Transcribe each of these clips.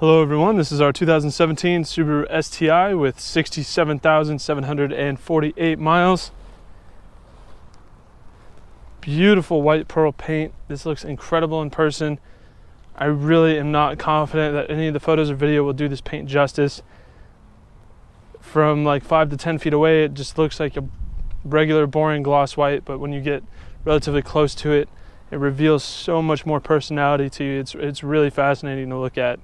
Hello everyone, this is our 2017 Subaru STI with 67,748 miles. Beautiful white pearl paint. This looks incredible in person. I really am not confident that any of the photos or video will do this paint justice. From like 5 to 10 feet away, it just looks like a regular boring gloss white, but when you get relatively close to it, it reveals so much more personality to you. It's really fascinating to look at.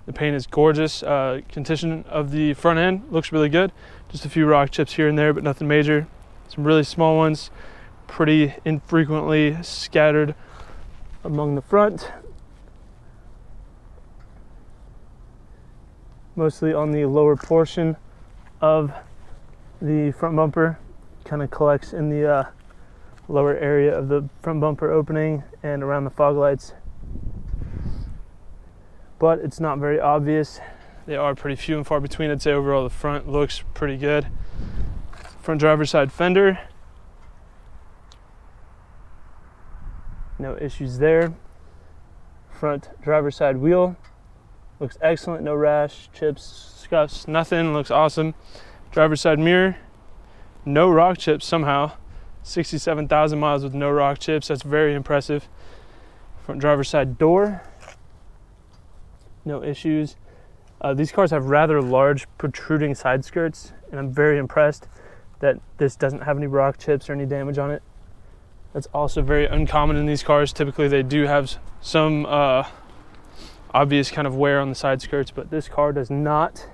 The paint is gorgeous. Condition of the front end looks really good. Just a few rock chips here and there, but nothing major. Some really small ones, pretty infrequently scattered among the front. Mostly on the lower portion of the front bumper. Kind of collects in the lower area of the front bumper opening and around the fog lights. But it's not very obvious. They are pretty few and far between. I'd say overall the front looks pretty good. Front driver's side fender, no issues there. Front driver's side wheel looks excellent, no rash, chips, scuffs, nothing, looks awesome. Driver's side mirror, no rock chips somehow. 67,000 miles with no rock chips, that's very impressive. Front driver's side door, no issues. These cars have rather large protruding side skirts, and I'm very impressed that this doesn't have any rock chips or any damage on it. That's also very uncommon in these cars. Typically they do have some obvious kind of wear on the side skirts, but this car does not.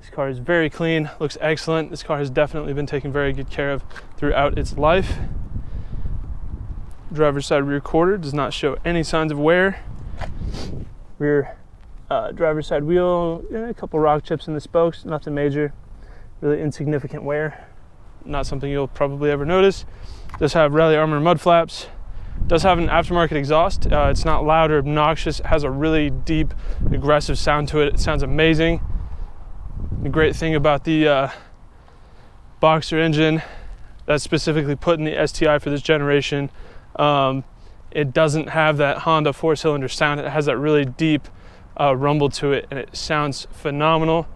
This car is very clean, looks excellent. This car has definitely been taken very good care of throughout its life. Driver's side rear quarter does not show any signs of wear. Rear driver's side wheel, a couple rock chips in the spokes, nothing major, really insignificant wear. Not something you'll probably ever notice. Does have rally armor mud flaps. Does have an aftermarket exhaust. It's not loud or obnoxious. It has a really deep, aggressive sound to it. It sounds amazing. The great thing about the Boxer engine that's specifically put in the STI for this generation, it doesn't have that Honda 4-cylinder sound. It has that really deep rumble to it, and it sounds phenomenal.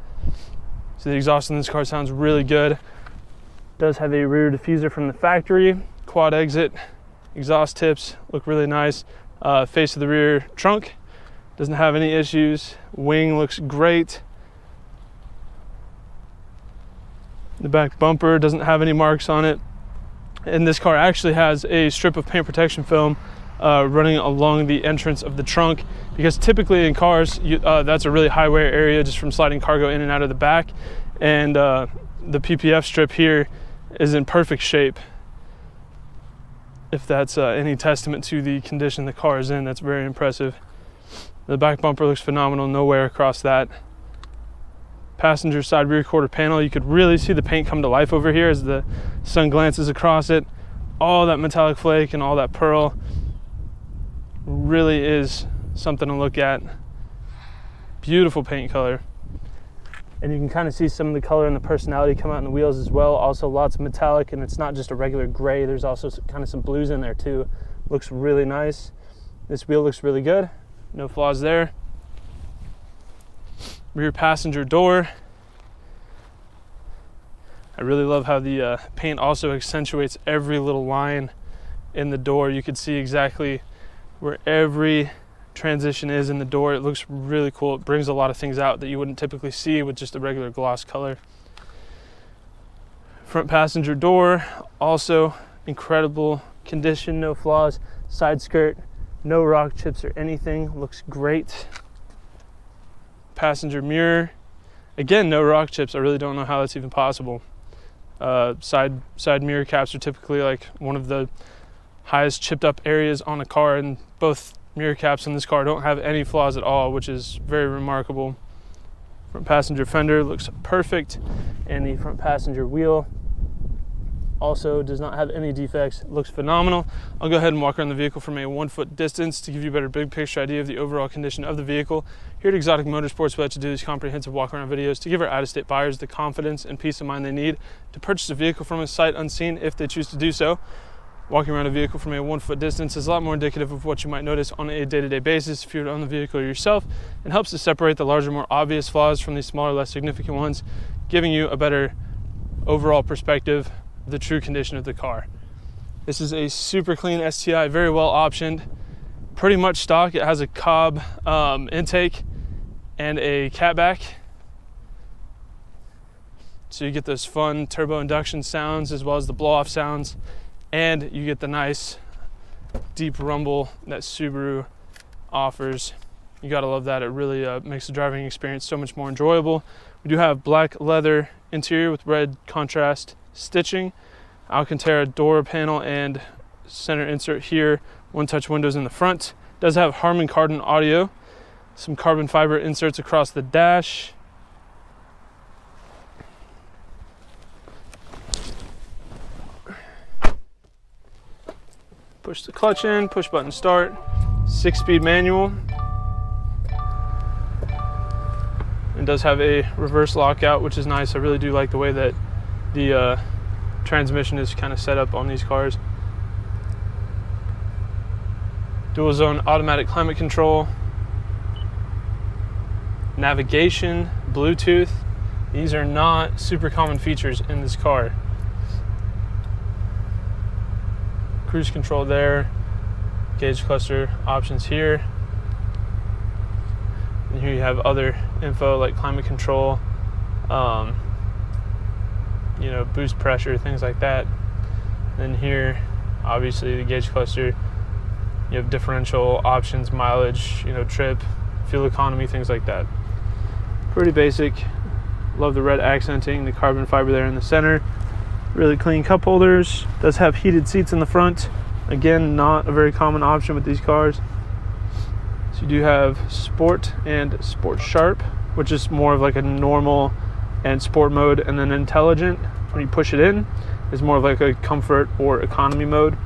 So the exhaust in this car sounds really good. It does have a rear diffuser from the factory, quad exit, exhaust tips look really nice. Face of the rear trunk doesn't have any issues. Wing looks great. The back bumper doesn't have any marks on it. And this car actually has a strip of paint protection film running along the entrance of the trunk, because typically in cars that's a really high wear area just from sliding cargo in and out of the back, and the PPF strip here is in perfect shape. If that's any testament to the condition the car is in, that's very impressive. The back bumper looks phenomenal, no wear across that. Passenger side rear quarter panel, you could really see the paint come to life over here as the sun glances across it. All that metallic flake and all that pearl really is something to look at. Beautiful paint color. And you can kind of see some of the color and the personality come out in the wheels as well. Also lots of metallic, and it's not just a regular gray. There's also kind of some blues in there too. Looks really nice. This wheel looks really good. No flaws there. Rear passenger door. I really love how the paint also accentuates every little line in the door. You can see exactly where every transition is in the door. It looks really cool. It brings a lot of things out that you wouldn't typically see with just a regular gloss color. Front passenger door, also incredible condition, no flaws. Side skirt, no rock chips or anything, looks great. Passenger mirror, again, no rock chips. I really don't know how that's even possible. Side mirror caps are typically like one of the highest chipped up areas on a car, and both mirror caps in this car don't have any flaws at all, which is very remarkable. Front passenger fender looks perfect, and the front passenger wheel also does not have any defects. It looks phenomenal. I'll go ahead and walk around the vehicle from a 1-foot distance to give you a better big picture idea of the overall condition of the vehicle. Here at Exotic Motorsports, we like to do these comprehensive walk around videos to give our out-of-state buyers the confidence and peace of mind they need to purchase a vehicle from us sight unseen if they choose to do so. Walking around a vehicle from a 1 foot distance is a lot more indicative of what you might notice on a day-to-day basis if you're on the vehicle yourself, and helps to separate the larger, more obvious flaws from the smaller, less significant ones, giving you a better overall perspective of the true condition of the car. This is a super clean STI, very well optioned, pretty much stock. It has a Cobb intake and a catback. So you get those fun turbo induction sounds as well as the blow-off sounds, and you get the nice deep rumble that Subaru offers. You gotta love that. It really makes the driving experience so much more enjoyable. We do have black leather interior with red contrast stitching, Alcantara door panel and center insert here, one-touch windows in the front. It does have Harman Kardon audio, some carbon fiber inserts across the dash. Push the clutch in, push button start, 6-speed manual. It does have a reverse lockout, which is nice. I really do like the way that the transmission is kind of set up on these cars. Dual zone automatic climate control, navigation, Bluetooth. These are not super common features in this car. Cruise control there, gauge cluster options here. And here you have other info like climate control, boost pressure, things like that. Then here, obviously the gauge cluster, you have differential options, mileage, trip, fuel economy, things like that. Pretty basic. Love the red accenting, the carbon fiber there in the center. Really clean cup holders. Does have heated seats in the front. Again, not a very common option with these cars. So you do have Sport and Sport Sharp, which is more of like a normal and sport mode, and then Intelligent, when you push it in, is more of like a comfort or economy mode.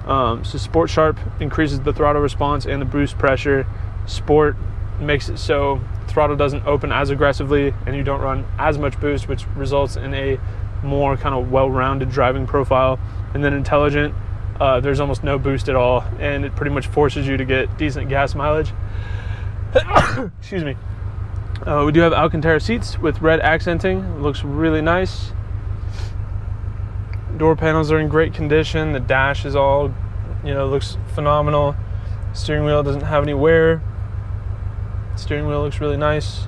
So Sport Sharp increases the throttle response and the boost pressure. Sport makes it so throttle doesn't open as aggressively and you don't run as much boost, which results in a more kind of well-rounded driving profile. And then Intelligent, there's almost no boost at all, and it pretty much forces you to get decent gas mileage. Excuse me. We do have Alcantara seats with red accenting. It looks really nice. Door panels are in great condition. The dash is all, looks phenomenal. Steering wheel doesn't have any wear. Steering wheel looks really nice.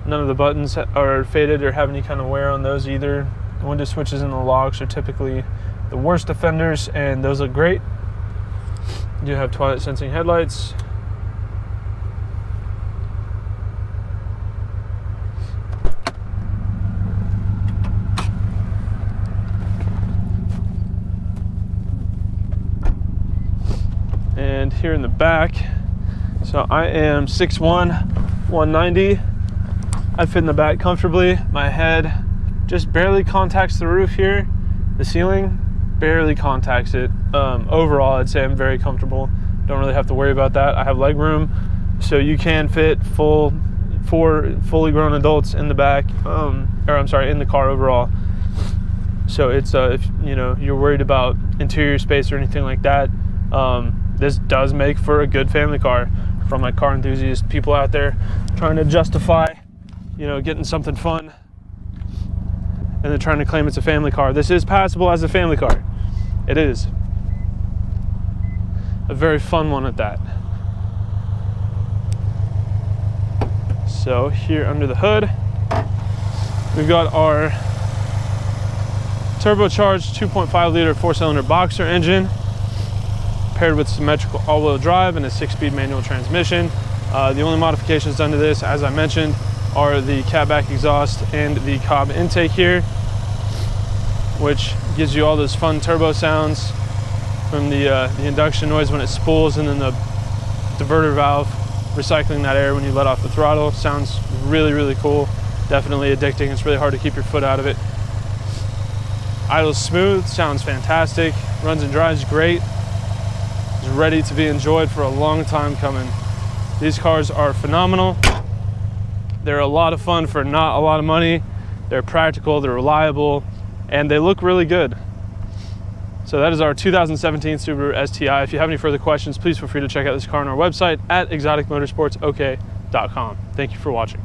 None of the buttons are faded or have any kind of wear on those either. The window switches and the locks are typically the worst offenders, and those look great. You do have twilight sensing headlights. And here in the back, so I am 6'1", 190. I fit in the back comfortably. My head just barely contacts the roof here. The ceiling barely contacts it. Overall, I'd say I'm very comfortable. Don't really have to worry about that. I have leg room, so you can fit four fully grown adults in the back, in the car overall. So it's if you're worried about interior space or anything like that, this does make for a good family car. From my car enthusiast people out there trying to justify, getting something fun, and then trying to claim it's a family car. This is passable as a family car. It is. A very fun one at that. So here under the hood, we've got our turbocharged 2.5 liter 4-cylinder boxer engine paired with symmetrical all-wheel drive and a 6-speed manual transmission. The only modifications done to this, as I mentioned, are the catback exhaust and the Cobb intake here, which gives you all those fun turbo sounds from the induction noise when it spools, and then the diverter valve recycling that air when you let off the throttle. Sounds really, really cool. Definitely addicting. It's really hard to keep your foot out of it. Idles smooth, sounds fantastic, runs and drives great. Is ready to be enjoyed for a long time coming. These cars are phenomenal. They're a lot of fun for not a lot of money. They're practical, they're reliable, and they look really good. So that is our 2017 Subaru STI. If you have any further questions, please feel free to check out this car on our website at exoticmotorsportsok.com. Thank you for watching.